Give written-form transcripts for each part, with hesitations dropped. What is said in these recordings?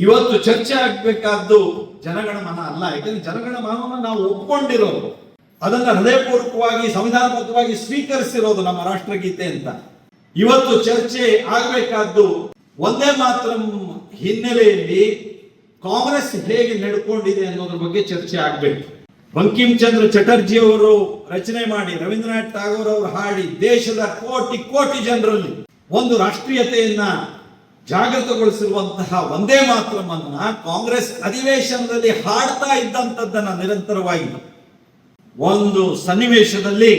ಇವತ್ತು ಚರ್ಚೆ ಆಗ್ಬೇಕಾದ್ದು ಜನಗಣಮನ ಅಲ್ಲ. ಯಾಕಂದ್ರೆ ಜನಗಣಮನವನ್ನು ನಾವು ಒಪ್ಕೊಂಡಿರೋದು, ಅದನ್ನ ಹೃದಯಪೂರ್ವಕವಾಗಿ ಸಂವಿಧಾನಬದ್ಧವಾಗಿ ಸ್ವೀಕರಿಸಿರೋದು ನಮ್ಮ ರಾಷ್ಟ್ರಗೀತೆ ಅಂತ. ಇವತ್ತು ಚರ್ಚೆ ಆಗಬೇಕಾದ್ದು ಒಂದೇ ಮಾತ್ರ ಹಿನ್ನೆಲೆಯಲ್ಲಿ ಕಾಂಗ್ರೆಸ್ ಹೇಗೆ ನಡ್ಕೊಂಡಿದೆ ಅನ್ನೋದ್ರ ಬಗ್ಗೆ ಚರ್ಚೆ ಆಗ್ಬೇಕು. ಬಂಕಿಂ ಚಂದ್ರ ಚಟರ್ಜಿ ಅವರು ರಚನೆ ಮಾಡಿ, ರವೀಂದ್ರನಾಥ್ ಟಾಗೋರ್ ಅವರು ಹಾಡಿ, ದೇಶದ ಕೋಟಿ ಕೋಟಿ ಜನರಲ್ಲಿ ಒಂದು ರಾಷ್ಟ್ರೀಯತೆಯನ್ನ ಜಾಗೃತಗೊಳಿಸಿರುವಂತಹ ಒಂದೇ ಮಾತ್ರಮನ್ನ ಕಾಂಗ್ರೆಸ್ ಅಧಿವೇಶನದಲ್ಲಿ ಹಾಡ್ತಾ ಇದ್ದಂಥದ್ದನ್ನ ನಿರಂತರವಾಗಿ ಒಂದು ಸನ್ನಿವೇಶದಲ್ಲಿ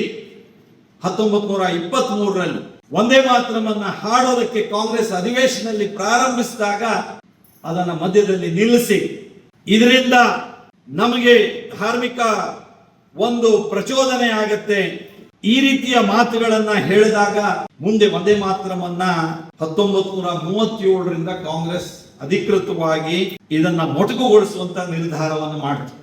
1923ರಲ್ಲಿ ಒಂದೇ ಮಾತ್ರಮನ್ನ ಹಾಡೋದಕ್ಕೆ ಕಾಂಗ್ರೆಸ್ ಅಧಿವೇಶನದಲ್ಲಿ ಪ್ರಾರಂಭಿಸಿದಾಗ ಅದನ್ನ ಮಧ್ಯದಲ್ಲಿ ನಿಲ್ಲಿಸಿ, ಇದರಿಂದ ನಮಗೆ ಧಾರ್ಮಿಕ ಒಂದು ಪ್ರಚೋದನೆ ಆಗತ್ತೆ, ಈ ರೀತಿಯ ಮಾತುಗಳನ್ನ ಹೇಳಿದಾಗ ಮುಂದೆ ಒಂದೇ ಮಾತ್ರಮನ್ನ 1937ರಿಂದ ಕಾಂಗ್ರೆಸ್ ಅಧಿಕೃತವಾಗಿ ಇದನ್ನ ಮೊಟಕುಗೊಳಿಸುವಂತ ನಿರ್ಧಾರವನ್ನು ಮಾಡಿತು.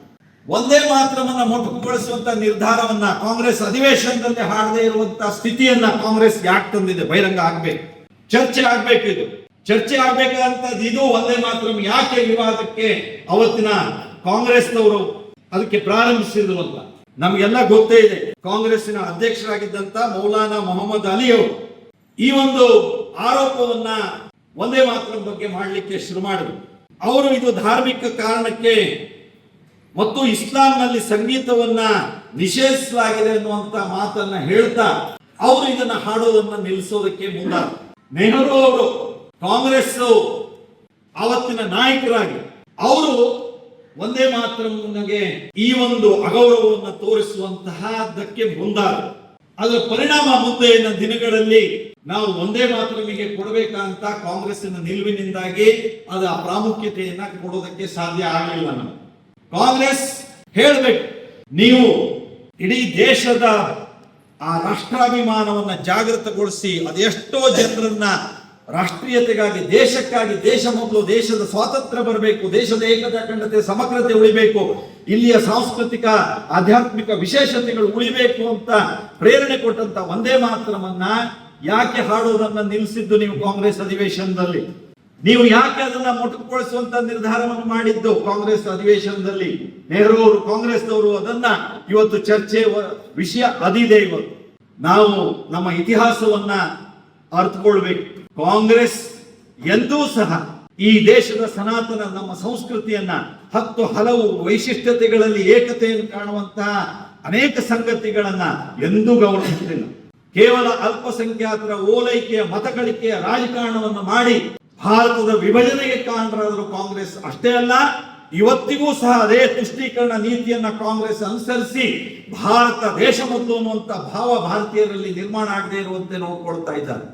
ಒಂದೇ ಮಾತ್ರಮನ್ನ ಮೊಟಕುಗೊಳಿಸುವಂತ ನಿರ್ಧಾರವನ್ನ ಕಾಂಗ್ರೆಸ್ ಅಧಿವೇಶನದಲ್ಲಿ ಹಾಡದೇ ಇರುವಂತಹ ಸ್ಥಿತಿಯನ್ನ ಕಾಂಗ್ರೆಸ್ ಯಾಕೆ ತಂದಿದೆ? ಬಹಿರಂಗ ಆಗ್ಬೇಕು, ಚರ್ಚೆ ಆಗ್ಬೇಕು. ಇದು ಚರ್ಚೆ ಆಗ್ಬೇಕಂತದ್ದು ಇದು ಒಂದೇ ಮಾತ್ರ ಯಾಕೆ ವಿವಾದಕ್ಕೆ ಅವತ್ತಿನ ಕಾಂಗ್ರೆಸ್ನವರು ಅದಕ್ಕೆ ಪ್ರಾರಂಭಿಸಿದ್ರು ಅಂತ ನಮಗೆಲ್ಲ ಗೊತ್ತೇ ಇದೆ. ಕಾಂಗ್ರೆಸ್ಸಿನ ಅಧ್ಯಕ್ಷರಾಗಿದ್ದಂತ ಮೌಲಾನಾ ಮೊಹಮ್ಮದ್ ಅಲಿ ಅವರು ಈ ಒಂದು ಆರೋಪವನ್ನ ಒಂದೇ ಮಾತ್ರ ಬಗ್ಗೆ ಮಾಡಲಿಕ್ಕೆ ಶುರು ಮಾಡಿದ್ರು. ಅವರು ಇದು ಧಾರ್ಮಿಕ ಕಾರಣಕ್ಕೆ ಮತ್ತು ಇಸ್ಲಾಂನಲ್ಲಿ ಸಂಗೀತವನ್ನ ನಿಷೇಧಿಸಲಾಗಿದೆ ಅನ್ನುವಂತ ಮಾತನ್ನ ಹೇಳ್ತಾ ಅವರು ಇದನ್ನ ಹಾಡೋದನ್ನ ನಿಲ್ಲಿಸೋದಕ್ಕೆ ಮುಂದಾದ. ನೆಹರು ಅವರು ಕಾಂಗ್ರೆಸ್ ಆವತ್ತಿನ ನಾಯಕರಾಗಿ ಅವರು ಒಂದೇ ಮಾತ್ರ ಈ ಒಂದು ಅಗೌರವವನ್ನು ತೋರಿಸುವಂತಹದಕ್ಕೆ ಮುಂದಾದ. ಅದರ ಪರಿಣಾಮ ಮುಂದಿನ ದಿನಗಳಲ್ಲಿ ನಾವು ಒಂದೇ ಮಾತ್ರಮಿಗೆ ಕೊಡಬೇಕಂತ ಕಾಂಗ್ರೆಸ್ಸಿನ ನಿಲುವಿನಿಂದಾಗಿ ಅದರ ಪ್ರಾಮುಖ್ಯತೆಯನ್ನ ಕೊಡೋದಕ್ಕೆ ಸಾಧ್ಯ ಆಗಲಿಲ್ಲ. ನಾವು ಕಾಂಗ್ರೆಸ್ ಹೇಳಬೇಕು, ನೀವು ಇಡೀ ದೇಶದ ಆ ರಾಷ್ಟ್ರಾಭಿಮಾನವನ್ನ ಜಾಗೃತಗೊಳಿಸಿ ಅದೆಷ್ಟೋ ಜನರನ್ನ ರಾಷ್ಟ್ರೀಯತೆಗಾಗಿ, ದೇಶಕ್ಕಾಗಿ, ದೇಶ ಮೊದಲು, ದೇಶದ ಸ್ವಾತಂತ್ರ್ಯ ಬರಬೇಕು, ದೇಶದ ಏಕತೆ, ಅಖಂಡತೆ, ಸಮಗ್ರತೆ ಉಳಿಬೇಕು, ಇಲ್ಲಿಯ ಸಾಂಸ್ಕೃತಿಕ ಆಧ್ಯಾತ್ಮಿಕ ವಿಶೇಷತೆಗಳು ಉಳಿಬೇಕು ಅಂತ ಪ್ರೇರಣೆ ಕೊಟ್ಟಂತ ಒಂದೇ ಮಾತ್ರಮನ್ನ ಯಾಕೆ ಹಾಡೋದನ್ನ ನಿಲ್ಲಿಸಿದ್ದು ನೀವು ಕಾಂಗ್ರೆಸ್ ಅಧಿವೇಶನದಲ್ಲಿ? ನೀವು ಯಾಕೆ ಅದನ್ನ ಮೊಟಕುಗೊಳಿಸುವಂತ ನಿರ್ಧಾರವನ್ನು ಮಾಡಿದ್ದು ಕಾಂಗ್ರೆಸ್ ಅಧಿವೇಶನದಲ್ಲಿ? ನೆಹರು ಅವರು ಕಾಂಗ್ರೆಸ್ನವರು ಅದನ್ನ ಇವತ್ತು ಚರ್ಚೆ ವಿಷಯ ಅದಿದೆ. ಇವತ್ತು ನಾವು ನಮ್ಮ ಇತಿಹಾಸವನ್ನ ಅರ್ಥಕೊಳ್ಬೇಕು. ಕಾಂಗ್ರೆಸ್ ಎಂದೂ ಸಹ ಈ ದೇಶದ ಸನಾತನ ನಮ್ಮ ಸಂಸ್ಕೃತಿಯನ್ನ, ಹಲವು ವೈಶಿಷ್ಟ್ಯತೆಗಳಲ್ಲಿ ಏಕತೆಯನ್ನು ಕಾಣುವಂತಹ ಅನೇಕ ಸಂಗತಿಗಳನ್ನ ಎಂದೂ ಗೌರವಿಸಲಿಲ್ಲ. ಕೇವಲ ಅಲ್ಪಸಂಖ್ಯಾತರ ಓಲೈಕೆಯ ಮತಗಳಿಕೆಯ ರಾಜಕಾರಣವನ್ನು ಮಾಡಿ ಭಾರತದ ವಿಭಜನೆಗೆ ಕಾರಣರಾದರು ಕಾಂಗ್ರೆಸ್. ಅಷ್ಟೇ ಅಲ್ಲ, ಇವತ್ತಿಗೂ ಸಹ ಅದೇ ತುಷ್ಟೀಕರಣ ನೀತಿಯನ್ನ ಕಾಂಗ್ರೆಸ್ ಅನುಸರಿಸಿ ಭಾರತ ದೇಶ ಮೊದಲು ಅನ್ನುವಂತ ಭಾವ ಭಾರತೀಯರಲ್ಲಿ ನಿರ್ಮಾಣ ಆಗದೆ ಇರುವಂತೆ ನೋಡ್ಕೊಳ್ತಾ ಇದ್ದಾರೆ.